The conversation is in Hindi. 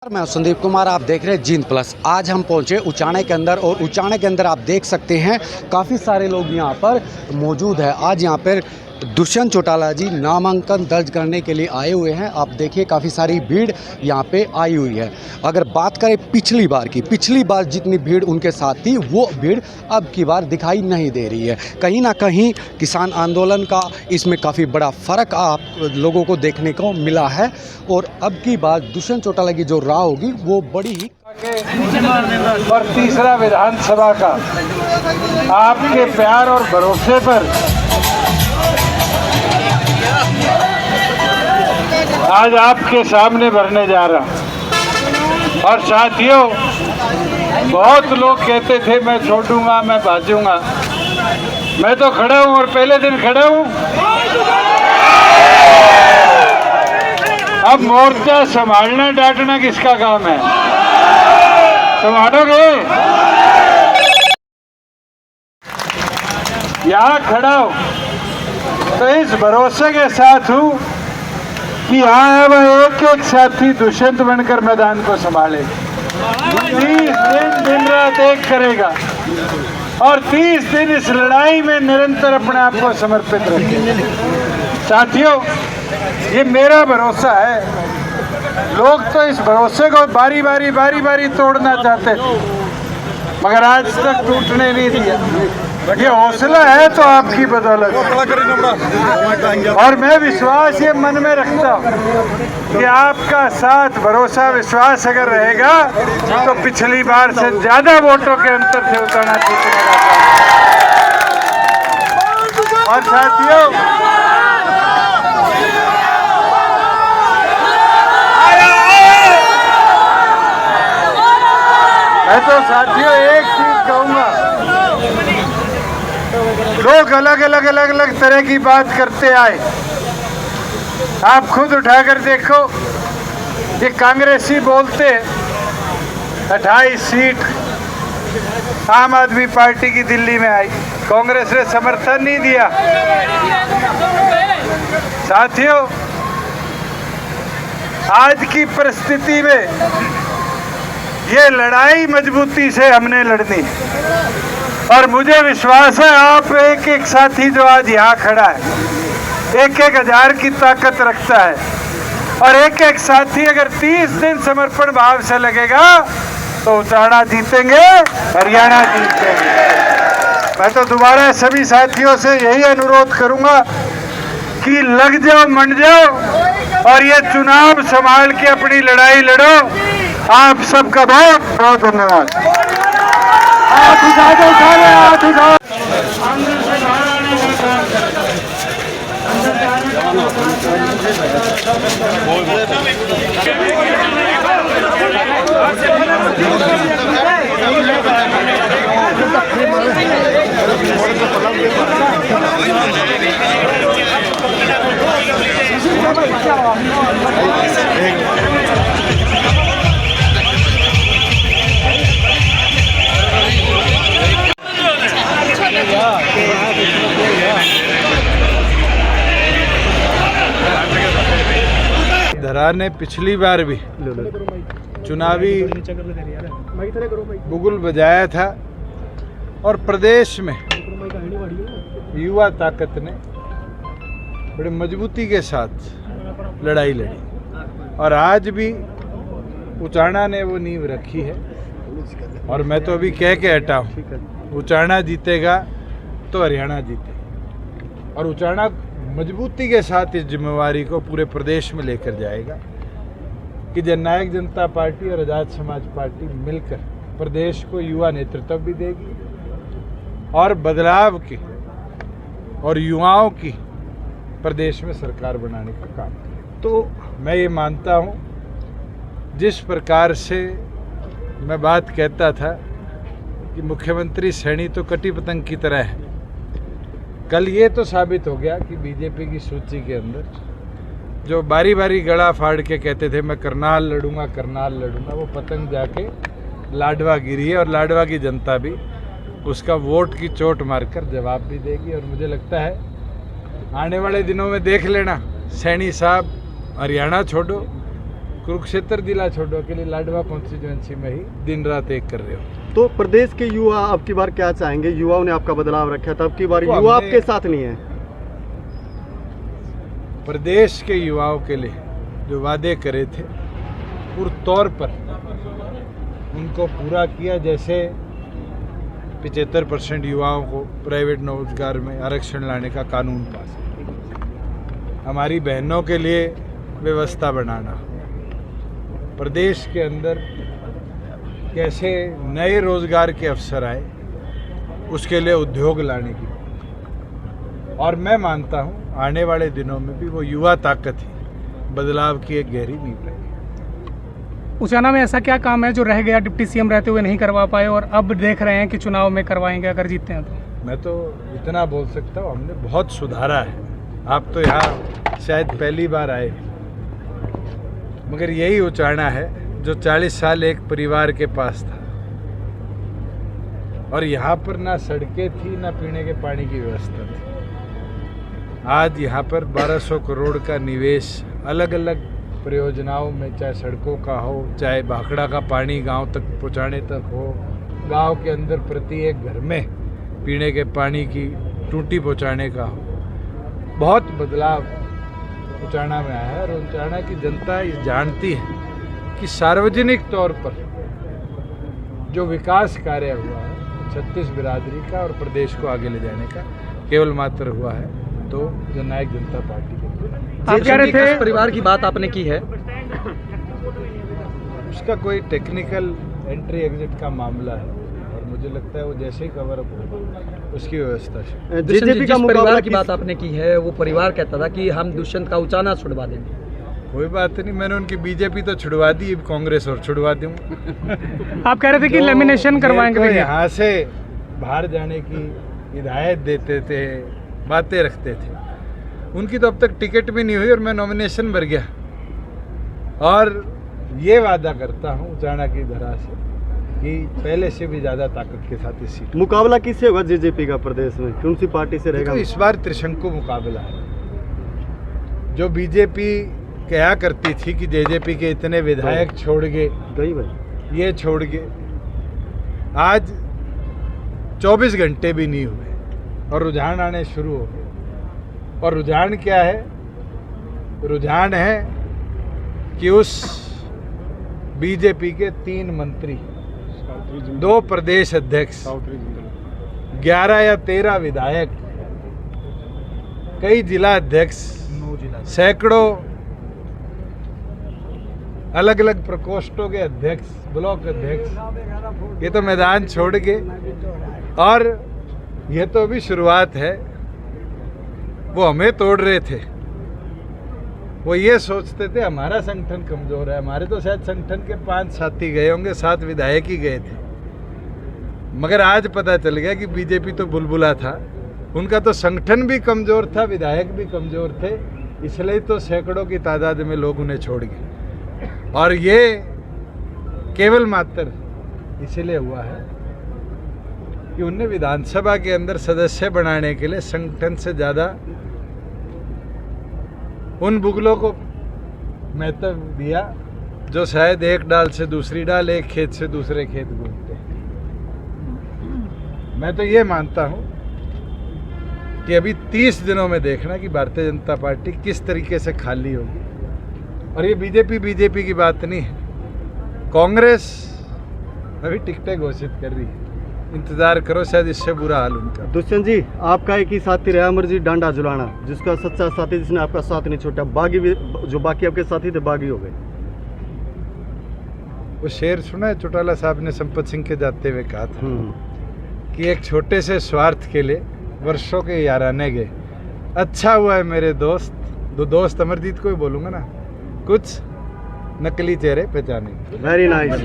मैं संदीप कुमार, आप देख रहे हैं जींद प्लस। आज हम पहुंचे उचाने के अंदर और उचाने के अंदर आप देख सकते हैं काफ़ी सारे लोग यहां पर मौजूद हैं। आज यहां पर दुष्यंत चौटाला जी नामांकन दर्ज करने के लिए आए हुए हैं। आप देखिए काफ़ी सारी भीड़ यहां पे आई हुई है। अगर बात करें पिछली बार जितनी भीड़ उनके साथ थी वो भीड़ अब की बार दिखाई नहीं दे रही है। कहीं ना कहीं किसान आंदोलन का इसमें काफ़ी बड़ा फ़र्क आप लोगों को देखने को मिला है और अब की बार दुष्यंत चौटाला की जो राह होगी वो बड़ी ही और तीसरा विधानसभा का आपके प्यार और भरोसे पर आज आपके सामने भरने जा रहा हूं। और साथियों, बहुत लोग कहते थे मैं छोड़ूंगा, मैं भाजूंगा। मैं तो खड़ा हूं और पहले दिन खड़ा हूं। अब मोर्चा संभालना डांटना किसका काम है? संभालोगे? यहाँ खड़ा हूं तो इस भरोसे के साथ हूं कि यहाँ अब एक एक साथी दुष्यंत बनकर मैदान को संभाले। 30 दिन रात एक करेगा और 30 दिन इस लड़ाई में निरंतर अपने आप को समर्पित रखेगा। साथियों, ये मेरा भरोसा है। लोग तो इस भरोसे को बारी बारी तोड़ना चाहते थे, मगर आज तक टूटने नहीं दिया। ये हौसला है तो आपकी बदौलत। और मैं विश्वास ये मन में रखता हूँ कि आपका साथ, भरोसा, विश्वास अगर रहेगा तो पिछली बार से ज्यादा वोटों के अंतर से उतारना जीतेगा। और साथियों, मैं तो साथियों एक चीज कहूंगा, लोग अलग तरह की बात करते आए। आप खुद उठाकर देखो, ये कांग्रेसी बोलते 28 सीट आम आदमी पार्टी की दिल्ली में आई, कांग्रेस ने समर्थन नहीं दिया। साथियों, आज की परिस्थिति में ये लड़ाई मजबूती से हमने लड़नी और मुझे विश्वास है आप एक एक साथी जो आज यहाँ खड़ा है एक हजार की ताकत रखता है और एक एक साथी अगर 30 दिन समर्पण भाव से लगेगा तो उचाना जीतेंगे, हरियाणा जीतेंगे। मैं तो दोबारा सभी साथियों से यही अनुरोध करूंगा कि लग जाओ, मंड जाओ और ये चुनाव संभाल के अपनी लड़ाई लड़ो। आप सबका बहुत बहुत धन्यवाद। हाथ उठा दो सारे, हाथ उठाओ। धरा ने पिछली बार भी चुनावी बुगुल बजाया था और प्रदेश में युवा ताकत ने बड़ी मजबूती के साथ लड़ाई लड़ी और आज भी उचाना ने वो नींव रखी है। और मैं तो अभी कह के हटा हूँ, उचाना जीतेगा तो हरियाणा जीतेगा और उचाना मजबूती के साथ इस जिम्मेवारी को पूरे प्रदेश में लेकर जाएगा कि जननायक जनता पार्टी और आज़ाद समाज पार्टी मिलकर प्रदेश को युवा नेतृत्व भी देगी और बदलाव की और युवाओं की प्रदेश में सरकार बनाने का काम। तो मैं ये मानता हूँ, जिस प्रकार से मैं बात कहता था कि मुख्यमंत्री सैनी तो कटी पतंग की तरह है, कल ये तो साबित हो गया कि बीजेपी की सूची के अंदर जो बारी बारी गला फाड़ के कहते थे मैं करनाल लड़ूंगा, वो पतंग जाके लाडवा गिरी है और लाडवा की जनता भी उसका वोट की चोट मारकर जवाब भी देगी। और मुझे लगता है आने वाले दिनों में देख लेना, सैनी साहब हरियाणा छोड़ो कुरुक्षेत्र जिला छोड़ो के लिए लाडवा कॉन्स्टिट्यूएंसी में ही दिन रात एक कर रहे हो। तो प्रदेश के युवा अब की बार क्या चाहेंगे? युवाओं ने आपका बदलाव रखा था, अब की बार तो युवा हमने- आपके साथ नहीं है। प्रदेश के युवाओं के लिए जो वादे करे थे पूर्ण तौर पर उनको पूरा किया। जैसे 75% युवाओं को प्राइवेट रोजगार में आरक्षण लाने का कानून पास किया, हमारी बहनों के लिए व्यवस्था बनाना, प्रदेश के अंदर कैसे नए रोजगार के अवसर आए उसके लिए उद्योग लाने की। और मैं मानता हूं आने वाले दिनों में भी वो युवा ताकत ही बदलाव की एक गहरी नींव है। उचाना में ऐसा क्या काम है जो रह गया, डिप्टी सीएम रहते हुए नहीं करवा पाए और अब देख रहे हैं कि चुनाव में करवाएंगे अगर जीतते हैं तो? मैं तो इतना बोल सकता हूँ हमने बहुत सुधारा है। आप तो यहाँ शायद पहली बार आए, मगर यही उचाना है जो 40 साल एक परिवार के पास था और यहाँ पर ना सड़कें थी ना पीने के पानी की व्यवस्था थी। आज यहाँ पर 1200 करोड़ का निवेश अलग अलग परियोजनाओं में, चाहे सड़कों का हो, चाहे भाखड़ा का पानी गांव तक पहुँचाने तक हो, गांव के अंदर प्रति एक घर में पीने के पानी की टूटी पहुँचाने का हो, बहुत बदलाव उचाना में आया है। और उचाना की जनता ये जानती है कि सार्वजनिक तौर पर जो विकास कार्य हुआ है 36 बिरादरी का और प्रदेश को आगे ले जाने का केवल मात्र हुआ है तो जननायक जनता पार्टी के। आप कह रहे थे परिवार की बात आपने की है, उसका कोई टेक्निकल एंट्री एग्जिट का मामला है और मुझे लगता है वो जैसे ही कवर अप होगा उसकी व्यवस्था है। बीजेपी का परिवार की बात आपने की है, वो परिवार कहता था कि हम दुष्यंत का उचाना छुड़वा देंगे। कोई बात नहीं, मैंने उनकी बीजेपी तो छुड़वा दी, कांग्रेस और छुड़वा दूंगा। आप कह रहे थे कि जो लेमिनेशन करवाएंगे मेरे को भैया। यहाँ से बाहर जाने की हिदायत देते थे, बातें रखते थे, उनकी तो अब तक टिकट भी नहीं हुई और मैं नॉमिनेशन भर गया। और ये वादा करता हूँ उचाना की धरा से कि पहले से भी ज़्यादा ताकत के साथ इस सीट। मुकाबला किससे होगा जेजेपी का प्रदेश में? कौन सी पार्टी से रहेगा? तो इस बार त्रिशंकु मुकाबला है। जो बीजेपी क्या करती थी कि जेजेपी के इतने विधायक छोड़ गए, गई भाई, ये छोड़ गए, आज 24 घंटे भी नहीं हुए और रुझान आने शुरू हो गए। और रुझान क्या है? रुझान है कि उस बीजेपी के 3 मंत्री, 2 प्रदेश अध्यक्ष, 11 या 13 विधायक, कई जिला अध्यक्ष, सैकड़ों अलग अलग प्रकोष्ठों के अध्यक्ष, ब्लॉक अध्यक्ष, ये तो मैदान छोड़ के, और ये तो अभी शुरुआत है। वो हमें तोड़ रहे थे, वो ये सोचते थे हमारा संगठन कमजोर है। हमारे तो शायद संगठन के 5 साथी गए होंगे, 7 विधायक ही गए थे, मगर आज पता चल गया कि बीजेपी तो बुलबुला था, उनका तो संगठन भी कमजोर था, विधायक भी कमजोर थे, इसलिए तो सैकड़ों की तादाद में लोग उन्हें छोड़ गए। और ये केवल मात्र इसलिए हुआ है कि उन्हें विधानसभा के अंदर सदस्य बनाने के लिए संगठन से ज़्यादा उन बुगलों को महत्व दिया जो शायद एक डाल से दूसरी डाल, एक खेत से दूसरे खेत घूमते हैं। मैं तो ये मानता हूँ कि अभी 30 दिनों में देखना कि भारतीय जनता पार्टी किस तरीके से खाली होगी। और ये बीजेपी की बात नहीं है, कांग्रेस अभी टिकटें घोषित कर रही है, इंतजार करो, शायद इससे बुरा हाल उनका। दुष्यंत जी, आपका एक ही साथी रहा अमरजीत डांडा जुलाना, जिसका सच्चा साथी, जिसने आपका साथ नहीं छोड़ा, बागी भी, जो बाकी आपके साथी थे बागी हो गए। वो शेर सुना है चौटाला साहब ने संपत सिंह के जाते हुए कहा था कि एक छोटे से स्वार्थ के लिए वर्षों के याराने गए, अच्छा हुआ है मेरे दोस्त, 2 दोस्त अमरजीत को ही बोलूँगा ना, कुछ नकली चेहरे पहचाने। Very nice.